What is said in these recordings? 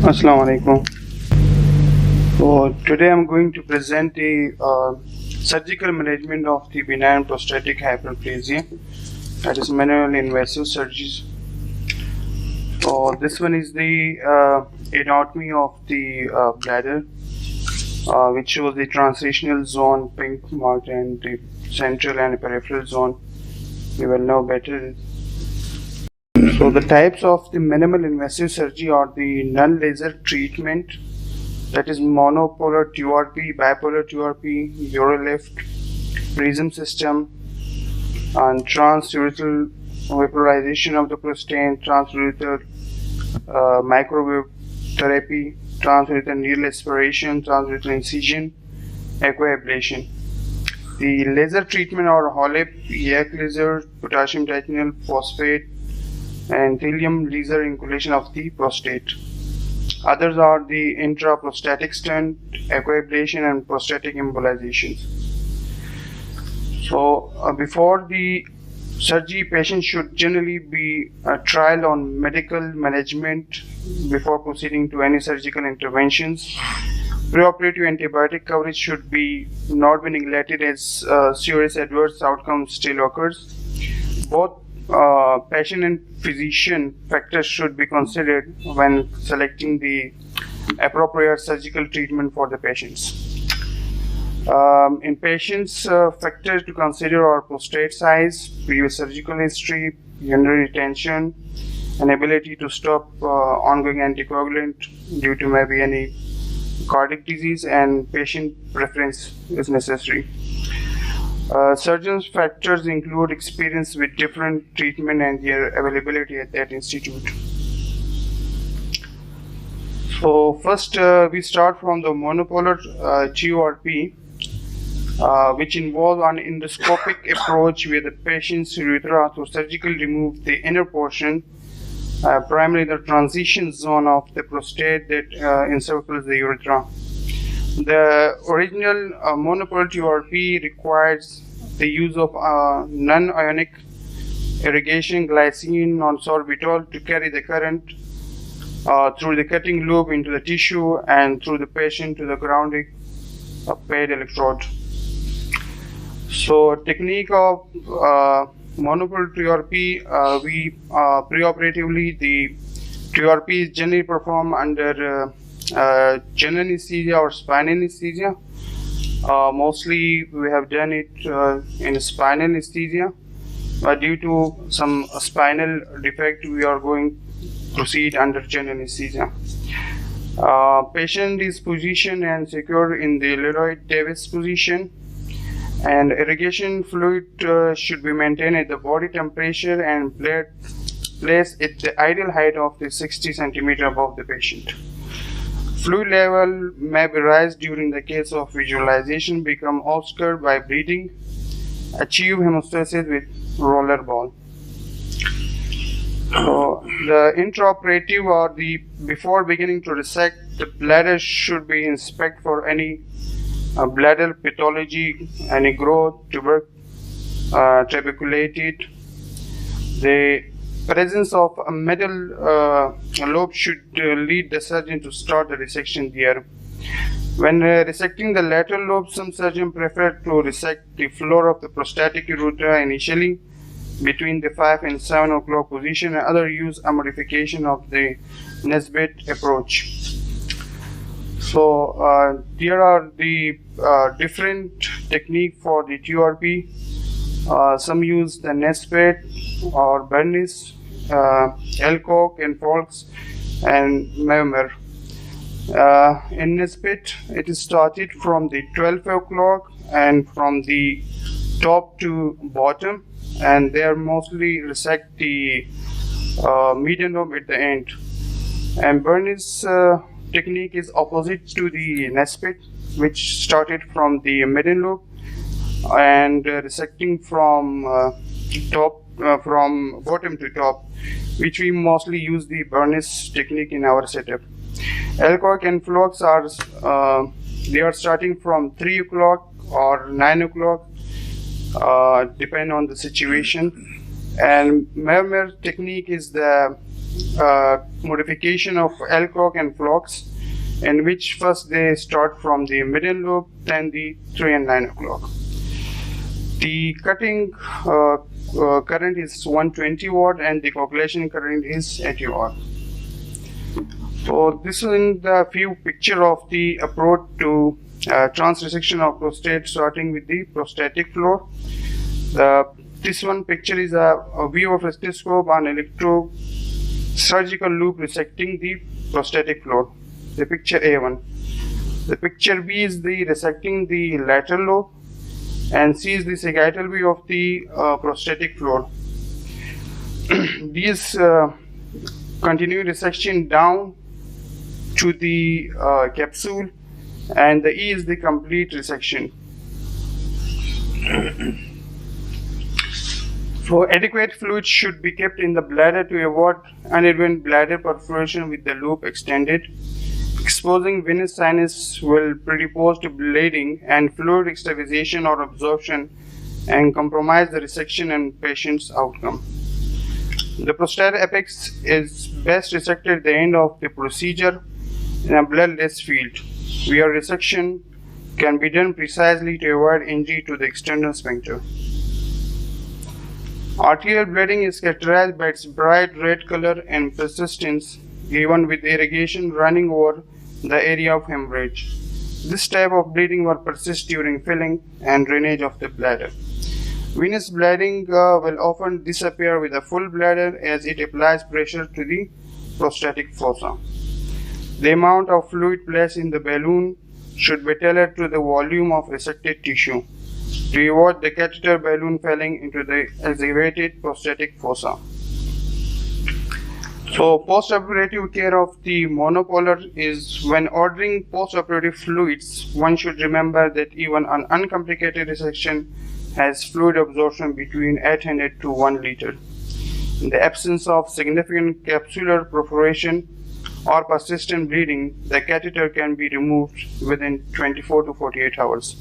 Assalamu alaikum. So today I'm going to present the surgical management of the benign prostatic hyperplasia, that is manual invasive surgeries. So this one is the anatomy of the bladder, which shows the transitional zone, pink marked, and the central and peripheral zone. You will know better. So the types of the minimal invasive surgery are the non-laser treatment, that is monopolar TURP, bipolar TURP, urolift, prism system, and transurethral vaporization of the prostate, transurethral microwave therapy, transurethral needle aspiration, transurethral incision, aquablation. The laser treatment are HOLEP, yak laser, potassium titanyl phosphate, and thallium laser inculation of the prostate. Others are the intraprostatic stent, aquablation, and prostatic embolization. So before the surgery, patient should generally be trialed on medical management before proceeding to any surgical interventions. Preoperative antibiotic coverage should not be neglected, as serious adverse outcomes still occurs. Both patient and physician factors should be considered when selecting the appropriate surgical treatment for the patients. In patients, factors to consider are prostate size, previous surgical history, urinary retention, and ability to stop ongoing anticoagulant due to maybe any cardiac disease, and patient preference is necessary. Surgeons' factors include experience with different treatment and their availability at that institute. So first we start from the monopolar TURP, which involves an endoscopic approach where the patient's urethra to surgically remove the inner portion, primarily the transition zone of the prostate that encircles the urethra. The original monopolar TURP requires the use of non-ionic irrigation glycine or sorbitol to carry the current through the cutting loop into the tissue and through the patient to the grounding paid electrode. So technique of monopolar TURP, we preoperatively the TURP is generally performed under general anesthesia or spinal anesthesia. Mostly we have done it in spinal anesthesia, but due to some spinal defect we are going to proceed under general anesthesia. Patient is positioned and secured in the Leroy-Davis position, and irrigation fluid should be maintained at the body temperature and placed at the ideal height of the 60 cm above the patient. Fluid level may be rise during the case of visualization, become obscured by bleeding, achieve hemostasis with roller ball. So the intraoperative or the before beginning to resect, the bladder should be inspected for any bladder pathology, any growth, tuberculated. The presence of a middle lobe should lead the surgeon to start the resection there. When resecting the lateral lobe, some surgeons prefer to resect the floor of the prostatic urethra initially between the 5 and 7 o'clock position, and others use a modification of the Nesbitt approach. So there are the different technique for the TURP. Some use the Nesbitt or Bernice, Alcock and Folks, and Meumer. In Nesbitt, it is started from the 12 o'clock and from the top to bottom, and they are mostly resect the median lobe at the end. And Bernice technique is opposite to the Nesbitt, which started from the median lobe and resecting from from bottom to top, which we mostly use the Bernice technique in our setup. Alcock and Flux are they are starting from 3 o'clock or 9 o'clock, depend on the situation. And Meumer technique is the modification of Alcock and Flox, in which first they start from the median lobe, then the 3 and 9 o'clock. The cutting current is 120 watt and the coagulation current is 80 watt. So this is in the few picture of the approach to transresection of prostate, starting with the prostatic floor. This one picture is a view of a stethoscope on electrosurgical loop resecting the prostatic floor. The picture A1. The picture B is the resecting the lateral lobe, and C is the sagittal view of the prostatic floor. These continue resection down to the capsule, and the E is the complete resection. So adequate fluid should be kept in the bladder to avoid uneven bladder perforation with the loop extended. Exposing venous sinus will predispose to bleeding and fluid extravasation or absorption and compromise the resection and patient's outcome. The prostatic apex is best resected at the end of the procedure in a bloodless field, where resection can be done precisely to avoid injury to the external sphincter. Arterial bleeding is characterized by its bright red color and persistence, even with irrigation running over the area of hemorrhage. This type of bleeding will persist during filling and drainage of the bladder. Venous bleeding will often disappear with a full bladder as it applies pressure to the prostatic fossa. The amount of fluid placed in the balloon should be tailored to the volume of resected tissue to avoid the catheter balloon falling into the excavated prostatic fossa. So post-operative care of the monopolar is when ordering post-operative fluids, one should remember that even an uncomplicated resection has fluid absorption between 800 to 1 liter. In the absence of significant capsular perforation or persistent bleeding, the catheter can be removed within 24 to 48 hours.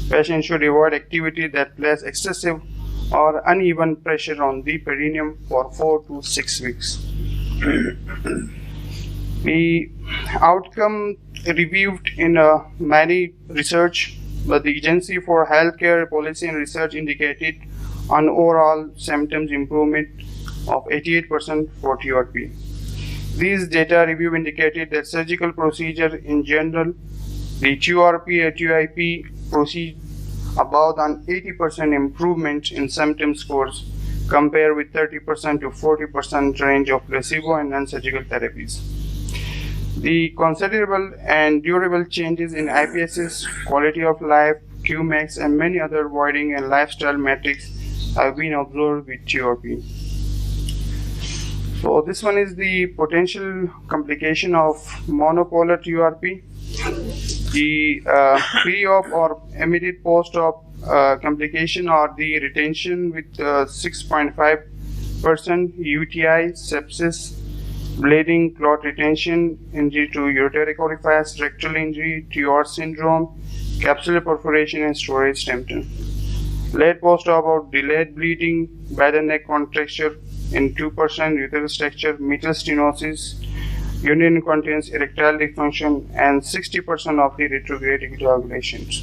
Patients should avoid activity that places excessive or uneven pressure on the perineum for 4 to 6 weeks. The outcome reviewed in many research, but the Agency for Healthcare Policy and Research indicated an overall symptoms improvement of 88% for TURP. These data review indicated that surgical procedure in general, the TURP and TUIP proceed about an 80% improvement in symptom scores compared with 30% to 40% range of placebo and non-surgical therapies. The considerable and durable changes in IPSS, quality of life, Qmax, and many other voiding and lifestyle metrics have been observed with TURP. So this one is the potential complication of monopolar TURP. The pre-op or immediate post-op complication are the retention with 6.5%, UTI, sepsis, bleeding, clot retention, injury to ureteric orifice, rectal injury, TUR syndrome, capsular perforation, and storage symptom. Late post-op or delayed bleeding, bladder neck contracture in 2%, uterus structure, mitral stenosis, urinary incontinence, erectile dysfunction, and 60% of the retrograde ejaculations.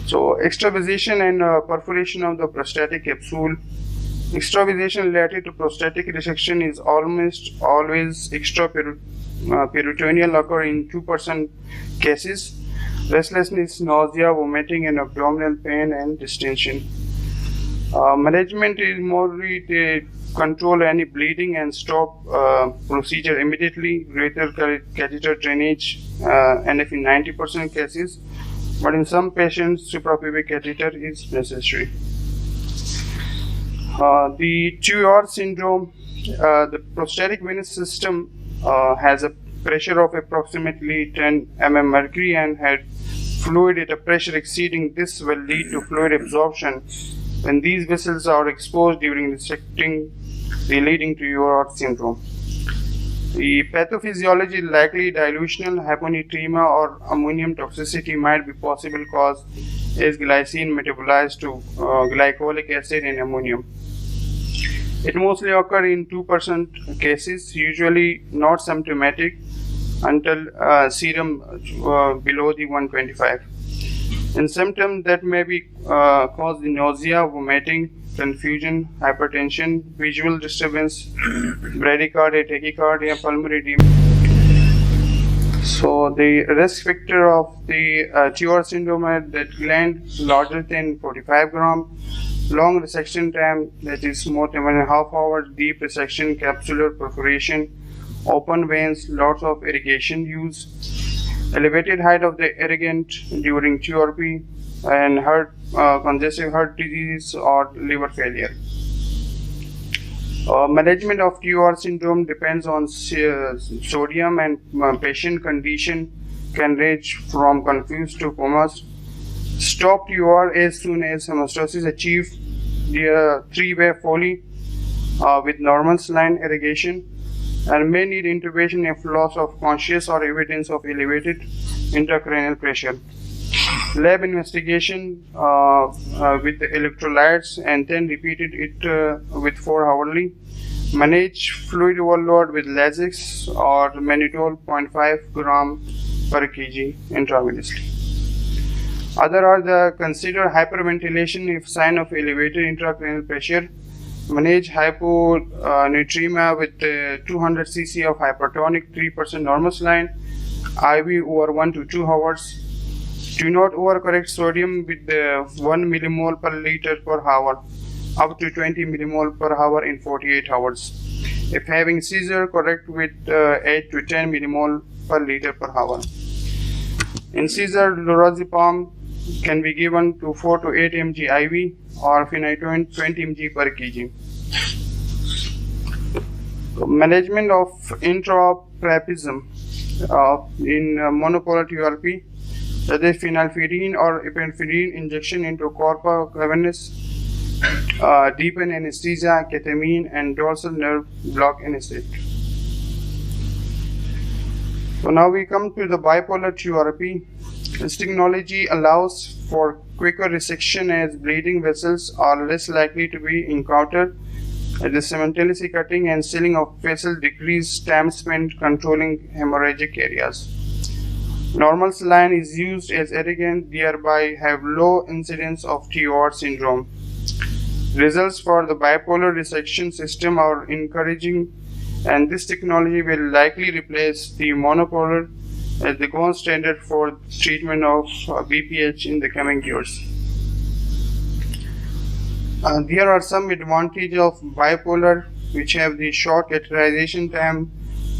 So extravasation and perforation of the prostatic capsule. Extravasation related to prostatic resection is almost always extraperitoneal, occur in 2% cases. Restlessness, nausea, vomiting, and abdominal pain and distension. Management is mostly to control any bleeding and stop procedure immediately. Greater catheter drainage, NF in 90% cases, but in some patients, suprapubic catheter is necessary. The TUR syndrome, the prostatic venous system has a pressure of approximately 10 mm mercury and had fluid at a pressure exceeding this will lead to fluid absorption when these vessels are exposed during resecting, leading to TUR syndrome. The pathophysiology, likely dilutional hyponatremia or ammonium toxicity might be possible cause as glycine metabolized to glycolic acid and ammonium. It mostly occurs in 2% cases, usually not symptomatic until serum below the 125. In symptoms that may be cause the nausea, vomiting, confusion, hypertension, visual disturbance, bradycardia, tachycardia, pulmonary edema. So the risk factor of the TUR syndrome is that gland larger than 45 gram, long resection time, that is more than 1.5 hours, deep resection, capsular perforation, open veins, lots of irrigation use, elevated height of the irrigant during TURP, and congestive heart disease or liver failure. Management of TUR syndrome depends on sodium, and patient condition can range from confused to comatose. Stop TUR as soon as hemostasis achieve the three-way Foley with normal saline irrigation, and may need intubation if loss of consciousness or evidence of elevated intracranial pressure. Lab investigation with the electrolytes and then repeated it with 4 hourly. Manage fluid overload with Lasix or mannitol 0.5 gram per kg intravenously. Other are the consider hyperventilation if sign of elevated intracranial pressure. Manage hyponatremia with 200 cc of hypertonic, 3% normal saline, IV over 1 to 2 hours. Do not overcorrect sodium with 1 millimole per liter per hour, up to 20 millimole per hour in 48 hours. If having seizure, correct with 8 to 10 millimole per liter per hour. In seizure, lorazepam can be given to 4 to 8 mg IV or phenytoin 20 mg per kg. Management of intrapriapism in monopolar TURP, that is phenylphrine or epinephrine injection into corpus cavernosus, deepen anesthesia, ketamine, and dorsal nerve block anesthetic. So now we come to the bipolar TURP. This technology allows for quicker resection as bleeding vessels are less likely to be encountered. The simultaneously cutting and sealing of vessel decrease time spent controlling hemorrhagic areas. Normal saline is used as irrigant, thereby have low incidence of TUR syndrome. Results for the bipolar resection system are encouraging, and this technology will likely replace the monopolar as the gold standard for treatment of BPH in the coming years. There are some advantages of bipolar, which have the short catheterization time,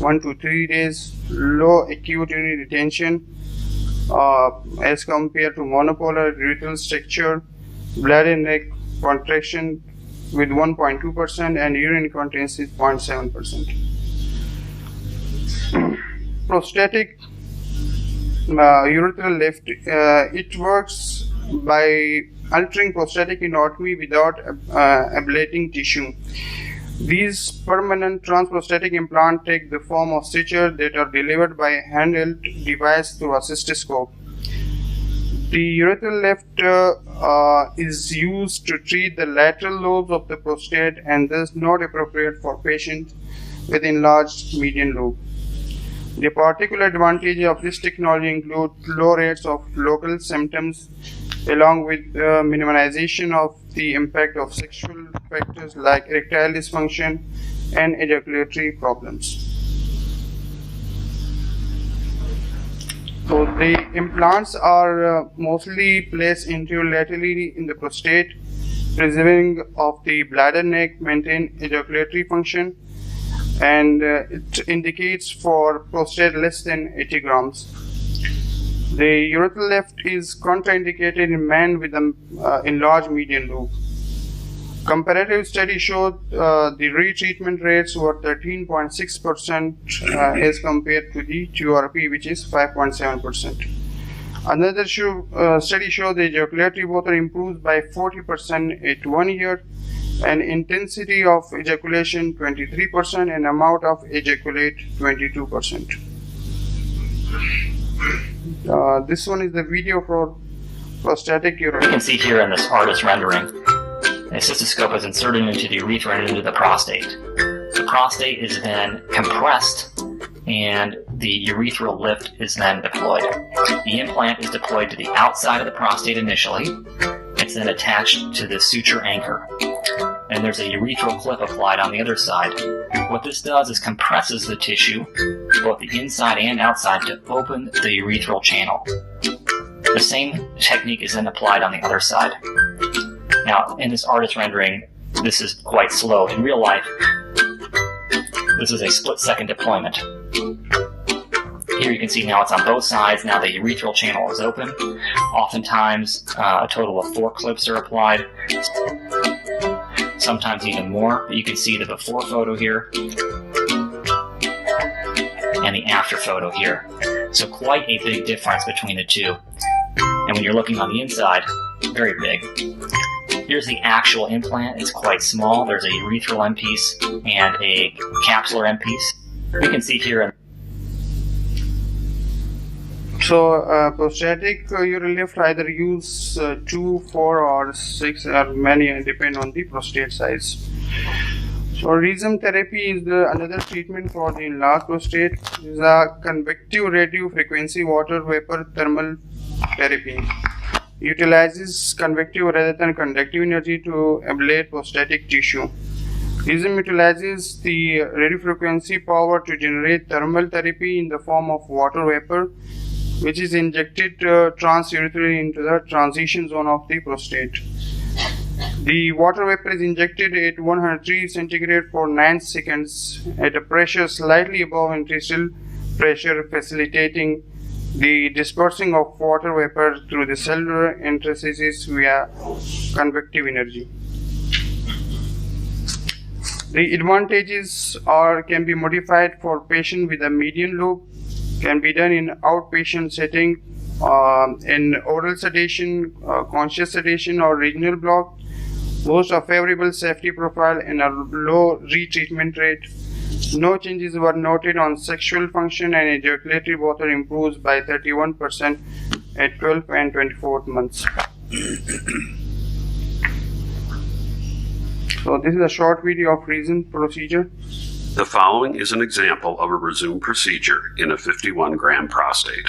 1 to 3 days, low acute urinary retention as compared to monopolar, urethral structure, bladder neck contraction with 1.2% and urine incontinence is 0.7%. Prostatic urethral lift, it works by altering prostatic anatomy without ablating tissue. These permanent transprostatic implants take the form of sutures that are delivered by a handheld device through a cystoscope. The urethral lift is used to treat the lateral lobes of the prostate and thus not appropriate for patients with enlarged median lobe. The particular advantage of this technology include low rates of local symptoms along with minimization of the impact of sexual factors like erectile dysfunction and ejaculatory problems. So the implants are mostly placed intralaterally in the prostate, preserving of the bladder neck, maintain ejaculatory function, and it indicates for prostate less than 80 grams. The urethral lift is contraindicated in men with an enlarged median lobe. Comparative study showed the retreatment rates were 13.6% as compared to the TURP, which is 5.7%. Another study showed the ejaculatory water improves by 40% at 1 year, and intensity of ejaculation 23% and amount of ejaculate 22%. This one is the video for prostatic urethral. You can see here in this artist rendering a cystoscope is inserted into the urethra and into the prostate. The prostate is then compressed and the urethral lift is then deployed. The implant is deployed to the outside of the prostate initially. It's then attached to the suture anchor. And there's a urethral clip applied on the other side. What this does is compresses the tissue, both the inside and outside, to open the urethral channel. The same technique is then applied on the other side. Now, in this artist rendering, this is quite slow. In real life, this is a split-second deployment. Here you can see now it's on both sides. Now the urethral channel is open. Oftentimes, a total of 4 clips are applied, sometimes even more. But you can see the before photo here and the after photo here. So quite a big difference between the two. And when you're looking on the inside, very big. Here's the actual implant. It's quite small. There's a urethral end piece and a capsular end piece. We can see here. So prostatic urolift either use 2, 4 or 6 or many, depend on the prostate size. So rhizome therapy is another treatment for the enlarged prostate. It is a convective radio frequency water vapor thermal therapy. Utilizes convective rather than conductive energy to ablate prostatic tissue. Rhizome utilizes the radiofrequency power to generate thermal therapy in the form of water vapor, which is injected transurethral into the transition zone of the prostate. The water vapor is injected at 103 centigrade for 9 seconds at a pressure slightly above interstitial pressure, facilitating the dispersing of water vapor through the cellular interstices via convective energy. The advantages can be modified for patient with a median lobe, can be done in outpatient setting, in oral sedation, conscious sedation or regional block, boasts a favorable safety profile and a low retreatment rate. No changes were noted on sexual function, and ejaculatory water improves by 31% at 12 and 24 months. So this is a short video of rhizome procedure. The following is an example of a rhizome procedure in a 51-gram prostate.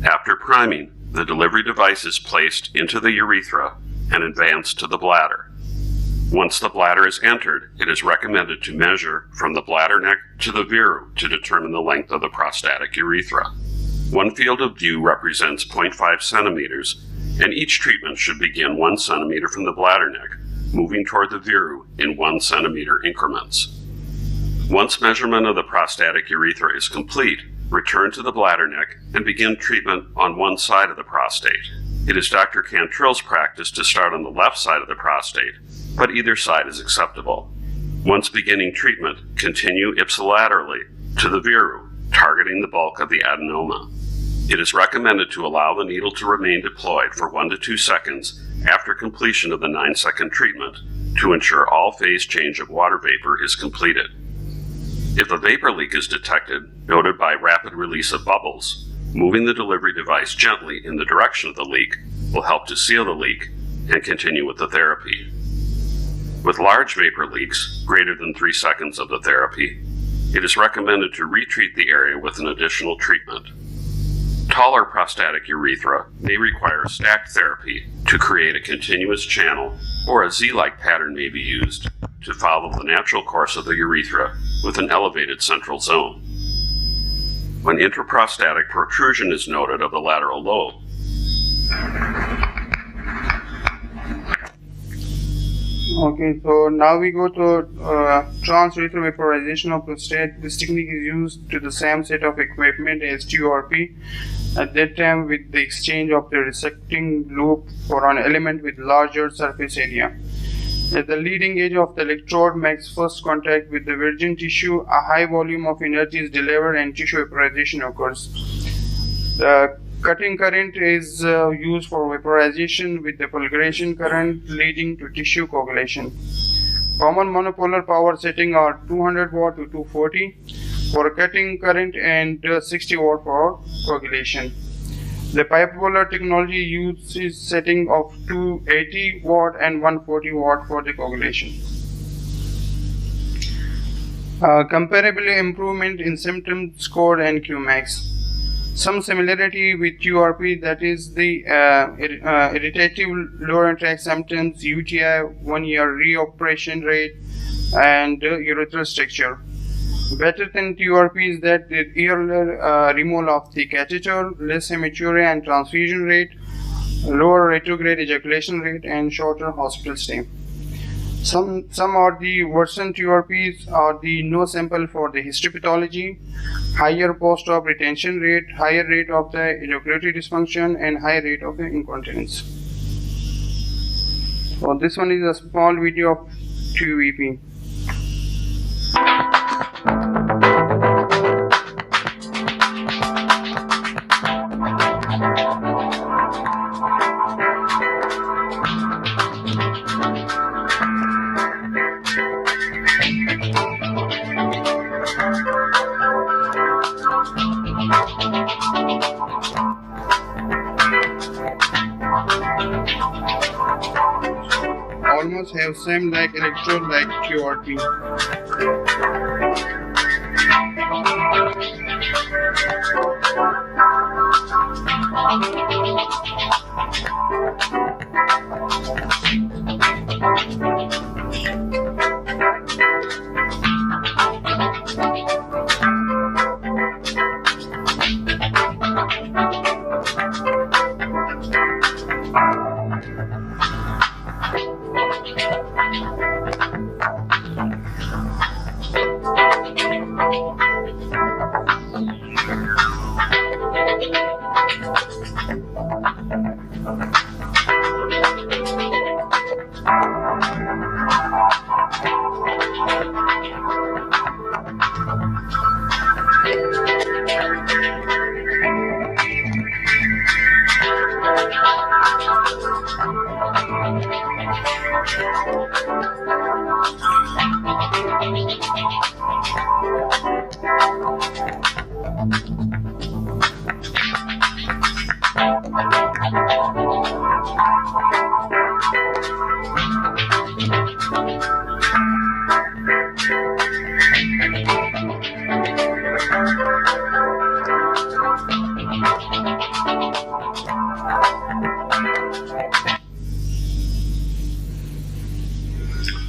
After priming, the delivery device is placed into the urethra and advanced to the bladder. Once the bladder is entered, it is recommended to measure from the bladder neck to the viru to determine the length of the prostatic urethra. One field of view represents 0.5 centimeters, and each treatment should begin 1 centimeter from the bladder neck, moving toward the viru in 1 centimeter increments. Once measurement of the prostatic urethra is complete, return to the bladder neck and begin treatment on one side of the prostate. It is Dr. Cantrill's practice to start on the left side of the prostate, but either side is acceptable. Once beginning treatment, continue ipsilaterally to the viru, targeting the bulk of the adenoma. It is recommended to allow the needle to remain deployed for 1 to 2 seconds after completion of the 9-second treatment to ensure all phase change of water vapor is completed. If a vapor leak is detected, noted by rapid release of bubbles, moving the delivery device gently in the direction of the leak will help to seal the leak and continue with the therapy. With large vapor leaks, greater than 3 seconds of the therapy, it is recommended to retreat the area with an additional treatment. Taller prostatic urethra may require stacked therapy to create a continuous channel, or a Z-like pattern may be used to follow the natural course of the urethra with an elevated central zone. When intraprostatic protrusion is noted of the lateral lobe, Okay, so now we go to transurethral vaporization of prostate. This technique is used to the same set of equipment as TURP, at that time with the exchange of the resecting loop for an element with larger surface area. At the leading edge of the electrode makes first contact with the virgin tissue, a high volume of energy is delivered and tissue vaporization occurs. The cutting current is used for vaporization, with the fulguration current leading to tissue coagulation. Common monopolar power setting are 200 watt to 240 for cutting current and 60 watt for coagulation. The bipolar technology uses setting of 280 watt and 140 watt for the coagulation. Comparable improvement in symptom score and Qmax. Some similarity with URP, that is the irritative lower tract symptoms, UTI, 1 year reoperation rate, and urethral stricture. Better than TURP is that the earlier removal of the catheter, less hematuria and transfusion rate, lower retrograde ejaculation rate, and shorter hospital stay. Some are the worsened TURPs are the no sample for the histopathology, higher post-op retention rate, higher rate of the ejaculatory dysfunction, and higher rate of the incontinence. So this one is a small video of TUVP. Almost have same like electrode like QRP.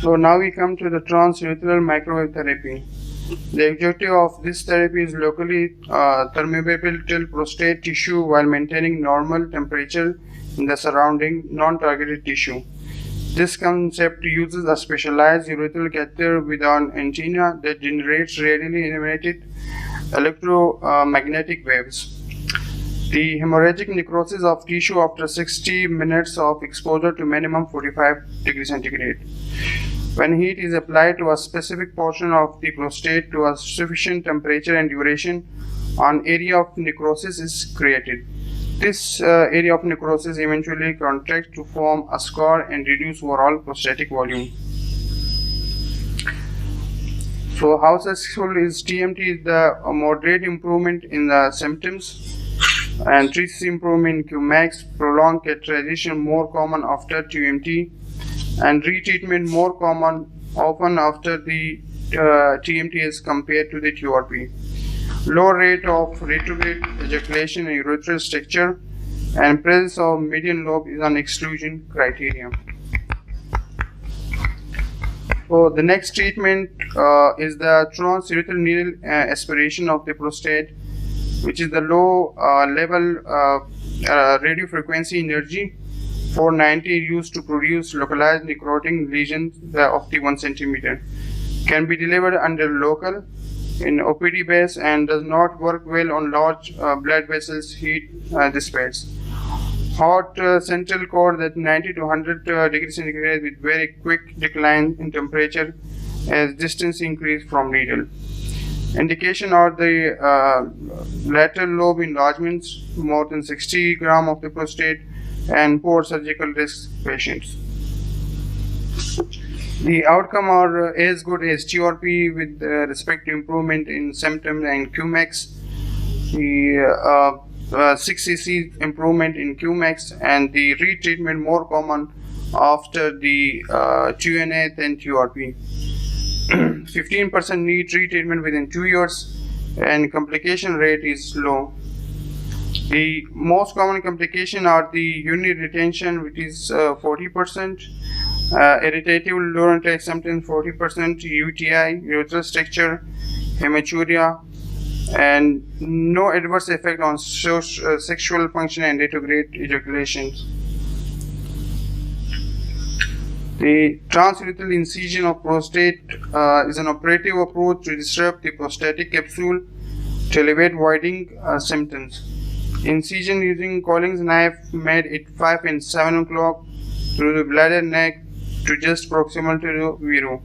So now we come to the transurethral microwave therapy. The objective of this therapy is locally thermobabile prostate tissue while maintaining normal temperature in the surrounding non-targeted tissue. This concept uses a specialized urethral catheter with an antenna that generates radially animated electromagnetic waves. The hemorrhagic necrosis of tissue after 60 minutes of exposure to minimum 45 degrees centigrade. When heat is applied to a specific portion of the prostate to a sufficient temperature and duration, an area of necrosis is created. This area of necrosis eventually contracts to form a scar and reduce overall prostatic volume. So how successful is TMT? Is the moderate improvement in the symptoms and trace improvement in Qmax, prolonged catheterization more common after TMT, and retreatment more common often after the TMT as compared to the TURP. Low rate of retrograde ejaculation and urethral stricture, and presence of median lobe is an exclusion criteria. So the next treatment is the transurethral needle aspiration of the prostate, which is the low level radio frequency energy 490 used to produce localized necrotic lesions of the 1 centimeter. Can be delivered under local in OPD base and does not work well on large blood vessels. Heat dissipates. Hot central core that 90 to 100 degrees centigrade with very quick decline in temperature as distance increase from needle. Indication are the lateral lobe enlargements more than 60 gram of the prostate and poor surgical risk patients. The outcome are as good as TURP with respect to improvement in symptoms and Qmax. The 6 cc improvement in Qmax, and the retreatment more common after the TUNA than TURP. 15% need retreatment within 2 years, and complication rate is low. The most common complication are the urinary retention, which is 40%, irritative urinary symptoms 40%, UTI, urethral stricture, hematuria, and no adverse effect on sexual function and retrograde ejaculation. The transurethral incision of prostate is an operative approach to disrupt the prostatic capsule to elevate voiding symptoms. Incision using Collins knife made at 5 and 7 o'clock through the bladder neck to just proximal to the vero.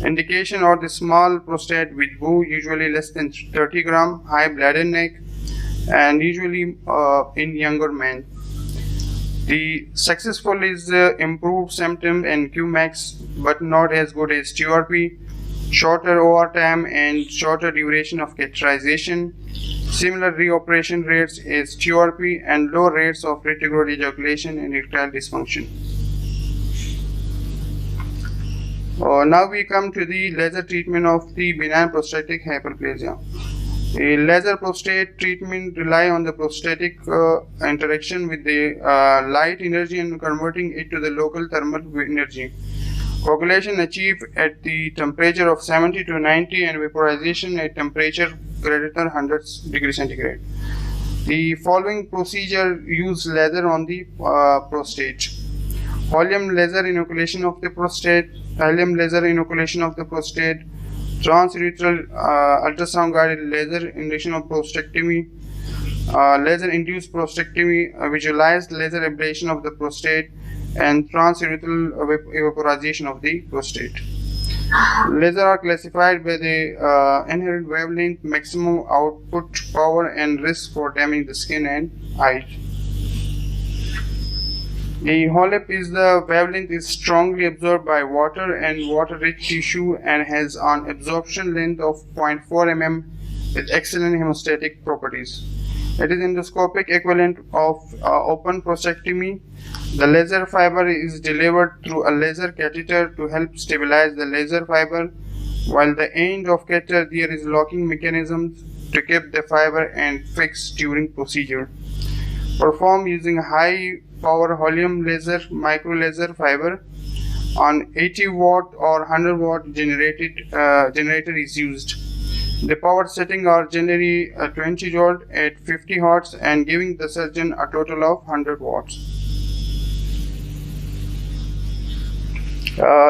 Indication are the small prostate with boo, usually less than 30 gram, high bladder neck, and usually in younger men. The successful is improved symptom and Qmax, but not as good as TURP, shorter OR time and shorter duration of catheterization, similar reoperation rates as TURP, and low rates of retrograde ejaculation and erectile dysfunction. Now we come to the laser treatment of the benign prostatic hyperplasia. A laser prostate treatment rely on the prostatic interaction with the light energy and converting it to the local thermal energy. Coagulation achieved at the temperature of 70 to 90 and vaporization at temperature greater than 100 degrees centigrade. The following procedure use laser on the prostate: Holmium laser inoculation of the prostate, thallium laser inoculation of the prostate, transurethral ultrasound guided laser induction of prostatectomy, laser induced prostatectomy, visualized laser ablation of the prostate, and transurethral vaporization of the prostate. Lasers are classified by the inherent wavelength, maximum output power, and risk for damaging the skin and eyes. The HOLEP is the wavelength is strongly absorbed by water and water-rich tissue and has an absorption length of 0.4 mm with excellent hemostatic properties. It is endoscopic equivalent of open prostatectomy. The laser fiber is delivered through a laser catheter to help stabilize the laser fiber, while the end of catheter there is locking mechanisms to keep the fiber and fix during procedure. Performed using high power Holmium laser micro laser fiber. On 80 watt or 100 watt generator is used. The power setting are generally 20 volt at 50 hertz and giving the surgeon a total of 100 watts.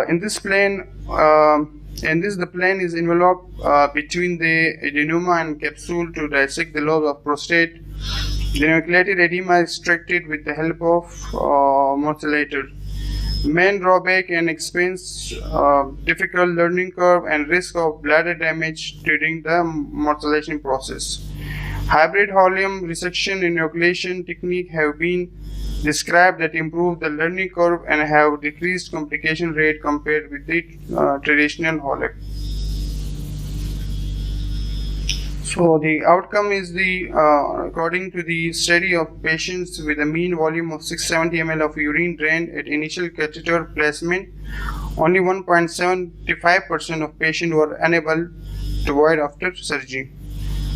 In this plane, the plane is enveloped between the adenoma and capsule to dissect the lobe of prostate. The nucleated edema is extracted with the help of morcellator. Main drawback and expense, difficult learning curve, and risk of bladder damage during the morcellation process. Hybrid Holmium resection inoculation technique have been described that improve the learning curve and have decreased complication rate compared with the traditional HOLEP. So the outcome is according to the study of patients with a mean volume of 670 ml of urine drained at initial catheter placement, only 1.75% of patients were unable to void after surgery.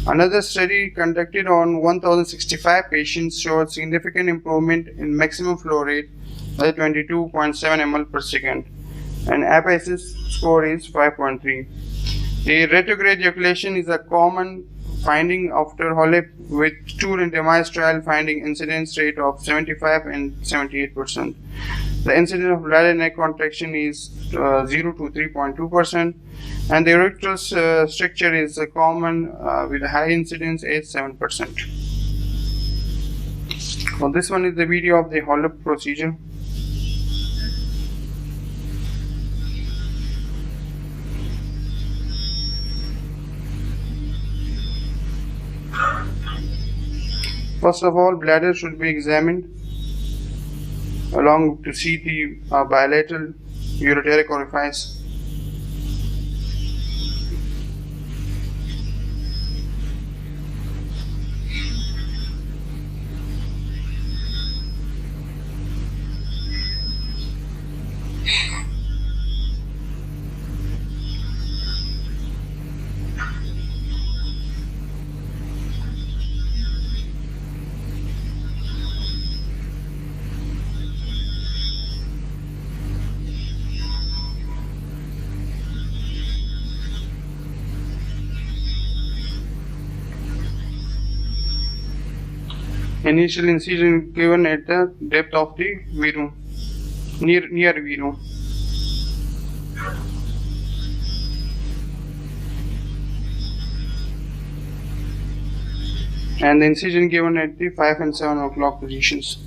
Another study conducted on 1065 patients showed significant improvement in maximum flow rate by 22.7 ml per second, and APASIS score is 5.3. The retrograde ejaculation is a common finding after HOLEP, with two randomized trials finding incidence rate of 75 and 78%. The incidence of bladder neck contraction is 0 to 3.2%, and the urethral stricture is common with a high incidence at 7%. So this one is the video of the HOLEP procedure. First of all, bladder should be examined along to see the bilateral ureteric orifice. Initial incision given at the depth of the V-room, near V-room. And the incision given at the 5 and 7 o'clock positions.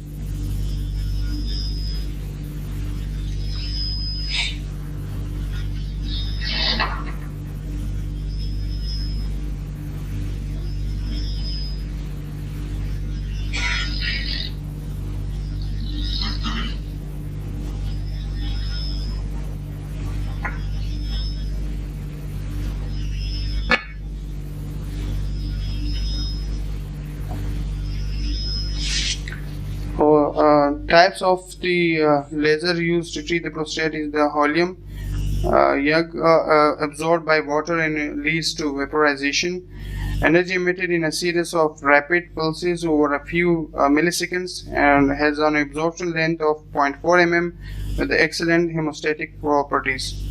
Types of the laser used to treat the prostate is the helium, absorbed by water and leads to vaporization. Energy emitted in a series of rapid pulses over a few milliseconds and has an absorption length of 0.4 mm with excellent hemostatic properties.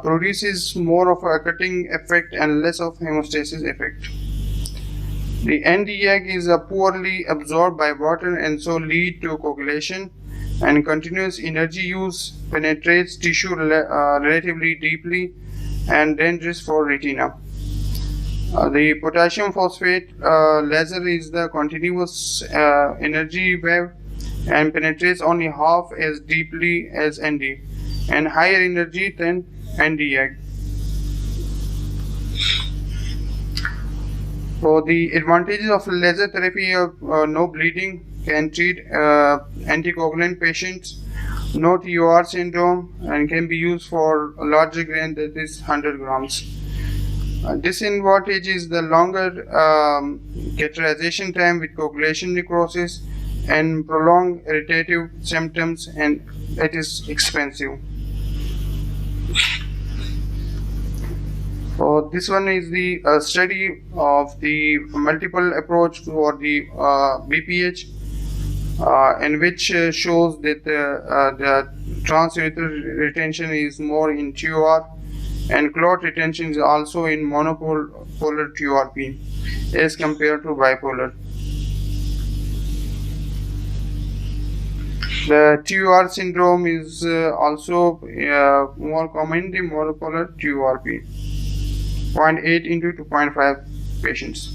Produces more of a cutting effect and less of hemostasis effect. The Nd:YAG is poorly absorbed by water and so lead to coagulation, and continuous energy use penetrates tissue relatively deeply and dangerous for retina. The potassium phosphate laser is the continuous energy wave and penetrates only half as deeply as ND and higher energy than Nd:YAG. So the advantages of laser therapy are no bleeding, can treat anticoagulant patients, no TUR syndrome, and can be used for a larger grain, that is 100 grams. Disadvantage is the longer cauterization time with coagulation necrosis and prolonged irritative symptoms, and it is expensive. So this one is the study of the multiple approach for the BPH, in which shows that the transurethral retention is more in TUR, and clot retention is also in monopolar TURP as compared to bipolar. The TUR syndrome is also more common in monopolar TURP. 0.8 into 2.5 patients.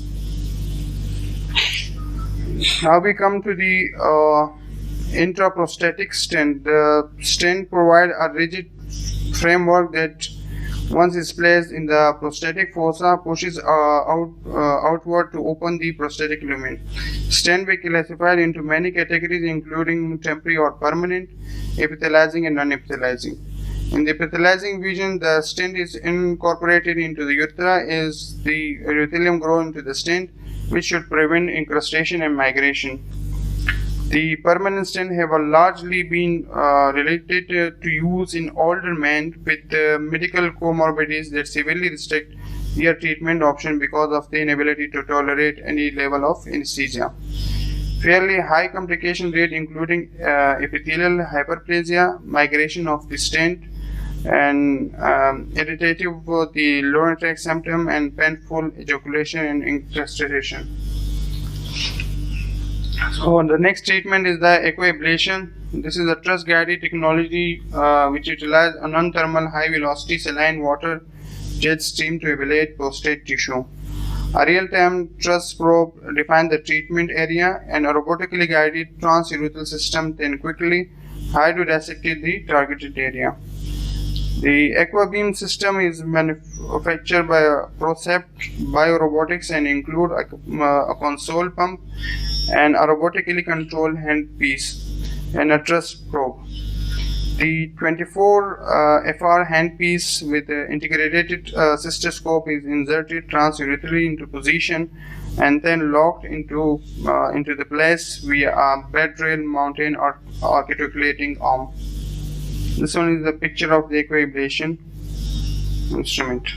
Now we come to the intraprostatic stent. The stent provides a rigid framework that, once it's placed in the prostatic fossa, pushes outward to open the prostatic lumen. Stent be classified into many categories, including temporary or permanent, epithelializing and non-epithelializing. In the epithelializing vision, the stent is incorporated into the urethra as the urothelium grows into the stent, which should prevent incrustation and migration. The permanent stent have largely been related to use in older men with medical comorbidities that severely restrict their treatment option because of the inability to tolerate any level of anesthesia. Fairly high complication rate, including epithelial hyperplasia, migration of the stent, and irritative the lower tract symptom, and painful ejaculation and incrustation. So the next treatment is the aquablation. This is a truss-guided technology which utilizes a non-thermal high-velocity saline water jet stream to ablate prostate tissue. A real-time truss probe defines the treatment area, and a robotically guided transurethral system then quickly hydrodissect the targeted area. The AquaBeam system is manufactured by Procept Biorobotics and include a console pump and a robotically controlled handpiece and a truss probe. The 24 FR handpiece with integrated cystoscope is inserted transurethral into position and then locked into the place via a bed rail mounted or articulating arm. This one is the picture of the aquablation instrument.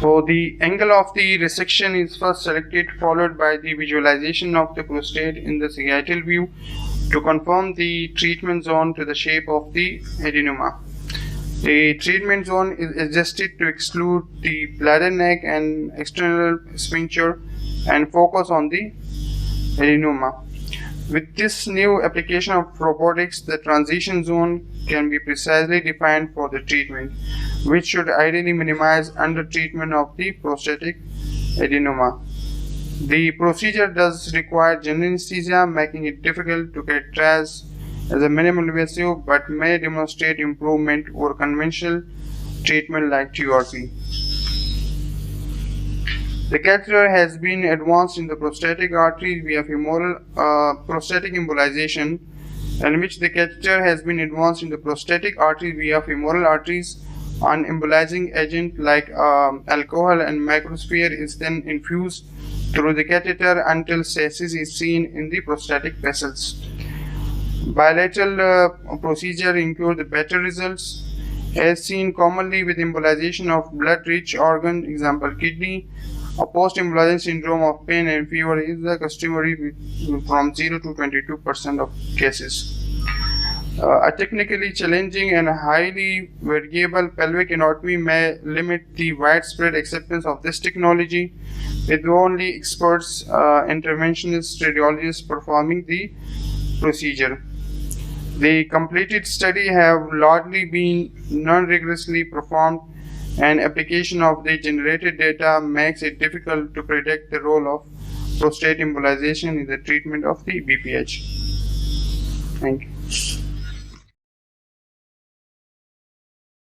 So the angle of the resection is first selected, followed by the visualization of the prostate in the sagittal view to confirm the treatment zone to the shape of the adenoma. The treatment zone is adjusted to exclude the bladder neck and external sphincter and focus on the adenoma. With this new application of robotics, the transition zone can be precisely defined for the treatment, which should ideally minimize under-treatment of the prostatic adenoma. The procedure does require general anesthesia, making it difficult to characterize as a minimal invasive, but may demonstrate improvement over conventional treatment like TURP. The catheter has been advanced in the prostatic artery via femoral prostatic embolization, in which the catheter has been advanced in the prostatic artery via femoral arteries. An embolizing agent like alcohol and microsphere is then infused through the catheter until stasis is seen in the prostatic vessels. Bilateral procedure include the better results, as seen commonly with embolization of blood-rich organ, example kidney. A post-embolization syndrome of pain and fever is customary from 0 to 22% of cases. A technically challenging and highly variable pelvic anatomy may limit the widespread acceptance of this technology, with only experts, interventionist radiologists performing the procedure. The completed study have largely been non-rigorously performed, and application of the generated data makes it difficult to predict the role of prostate embolization in the treatment of the BPH. Thank you.